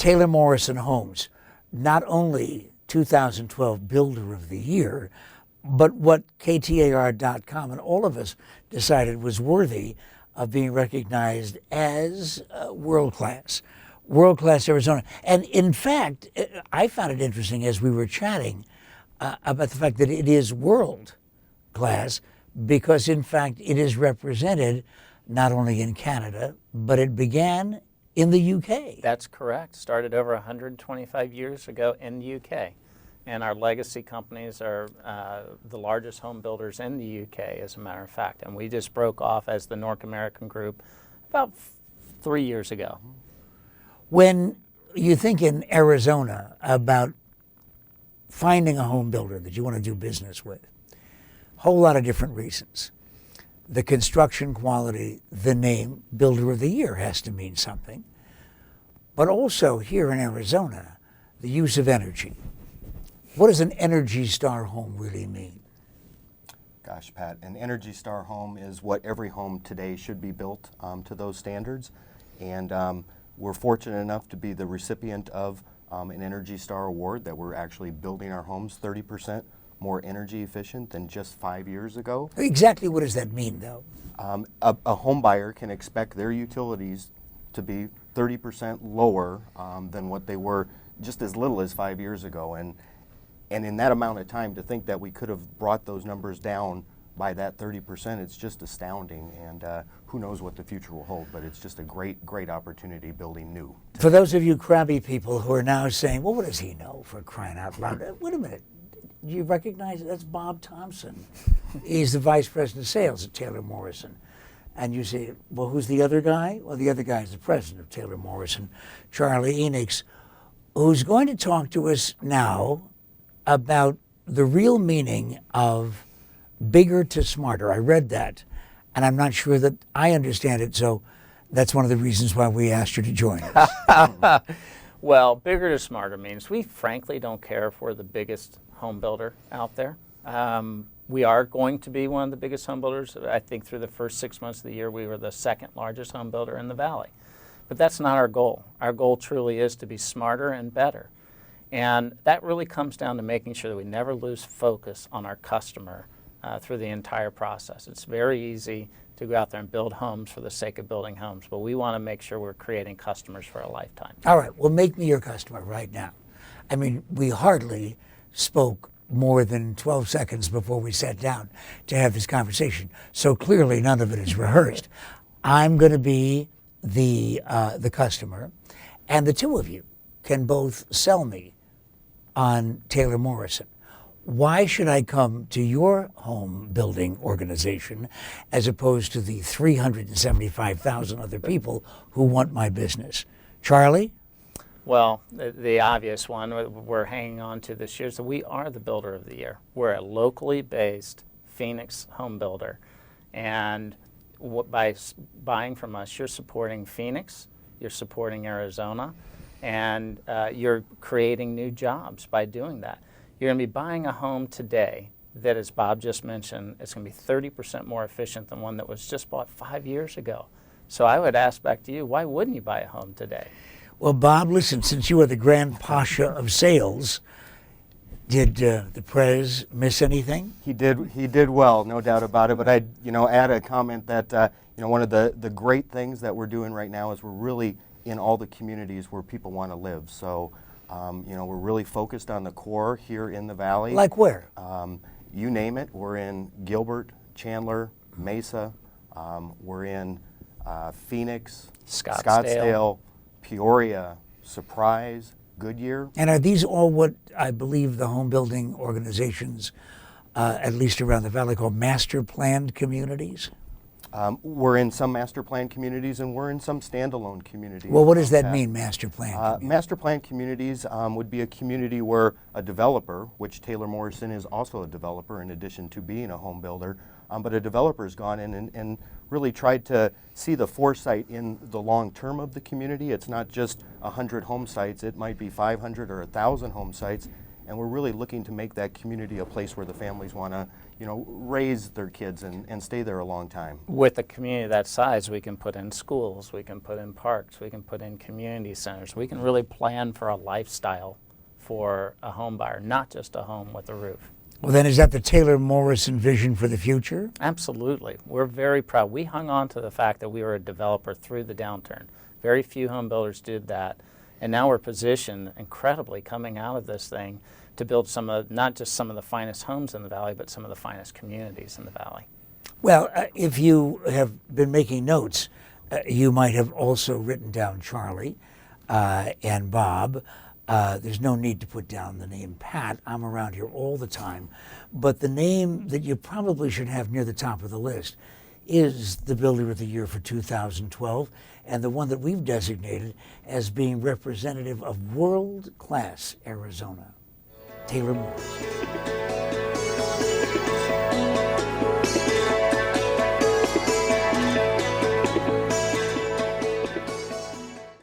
Taylor Morrison Homes, not only 2012 Builder of the Year, but what KTAR.com and all of us decided was worthy of being recognized as world-class Arizona. And in fact, I found it interesting as we were chatting about the fact that it is world-class because, in fact, it is represented not only in Canada, but it began in the UK. That's correct. Started over 125 years ago in the UK. And our legacy companies are the largest home builders in the UK, as a matter of fact. And we just broke off as the North American group about 3 years ago. When you think in Arizona about finding a home builder that you want to do business with, a whole lot of different reasons. The construction quality, the name, Builder of the Year has to mean something. But also here in Arizona, the use of energy. What does an Energy Star home really mean? Gosh, Pat, an Energy Star home is what every home today should be built to those standards. And we're fortunate enough to be the recipient of an Energy Star award that we're actually building our homes 30% more energy efficient than just 5 years ago. Exactly what does that mean, though? A home buyer can expect their utilities to be 30% lower than what they were just as little as 5 years ago. And in that amount of time, to think that we could have brought those numbers down by that 30%, it's just astounding. And who knows what the future will hold, but it's just a great, great opportunity building new. For those of you crabby people who are now saying, well, what does he know, for crying out loud? Wait a minute. Do you recognize it? That's Bob Thompson. He's the Vice President of Sales at Taylor Morrison. And you say, well, who's the other guy? Well, the other guy is the President of Taylor Morrison, Charlie Enix, who's going to talk to us now about the real meaning of bigger to smarter. I read that, and I'm not sure that I understand it, so that's one of the reasons why we asked you to join us. Well, bigger to smarter means we frankly don't care if we're the biggest home builder out there. We are going to be one of the biggest home builders. I think through the first 6 months of the year, we were the second largest home builder in the Valley. But that's not our goal. Our goal truly is to be smarter and better. And that really comes down to making sure that we never lose focus on our customer through the entire process. It's very easy to go out there and build homes for the sake of building homes, but we want to make sure we're creating customers for a lifetime. All right, well, make me your customer right now. I mean, we hardly spoke more than 12 seconds before we sat down to have this conversation, so clearly none of it is rehearsed. I'm going to be the customer, and the two of you can both sell me on Taylor Morrison. Why should I come to your home building organization as opposed to the 375,000 other people who want my business? Charlie? Well, the obvious one we're hanging on to this year is that we are the Builder of the Year. We're a locally based Phoenix home builder. And by buying from us, you're supporting Phoenix, you're supporting Arizona, and you're creating new jobs by doing that. You're going to be buying a home today that, as Bob just mentioned, is going to be 30% more efficient than one that was just bought 5 years ago. So I would ask back to you, why wouldn't you buy a home today? Well, Bob, listen, since you are the Grand Pasha of sales, did the Prez miss anything? He did well, no doubt about it. But I'd add a comment that one of the great things that we're doing right now is we're really in all the communities where people want to live. So we're really focused on the core here in the Valley. Like where? You name it. We're in Gilbert, Chandler, Mesa. We're in Phoenix, Scottsdale, Peoria, Surprise, Goodyear. And are these all what I believe the home building organizations, at least around the Valley, call master planned communities? We're in some master plan communities and we're in some standalone communities. Well, what does that mean, master plan? Master plan communities would be a community where a developer, which Taylor Morrison is also a developer in addition to being a home builder, but a developer's gone in and really tried to see the foresight in the long term of the community. It's not just 100 home sites, it might be 500 or 1,000 home sites. And we're really looking to make that community a place where the families want to, raise their kids and stay there a long time. With a community that size, we can put in schools, we can put in parks, we can put in community centers. We can really plan for a lifestyle for a home buyer, not just a home with a roof. Well, then, is that the Taylor Morrison vision for the future? Absolutely. We're very proud. We hung on to the fact that we were a developer through the downturn. Very few home builders did that. And now we're positioned incredibly coming out of this thing to build not just some of the finest homes in the valley, but some of the finest communities in the valley. Well, if you have been making notes, you might have also written down Charlie and Bob. There's no need to put down the name Pat. I'm around here all the time. But the name that you probably should have near the top of the list is the Builder of the Year for 2012, and the one that we've designated as being representative of world-class Arizona, Taylor Morrison.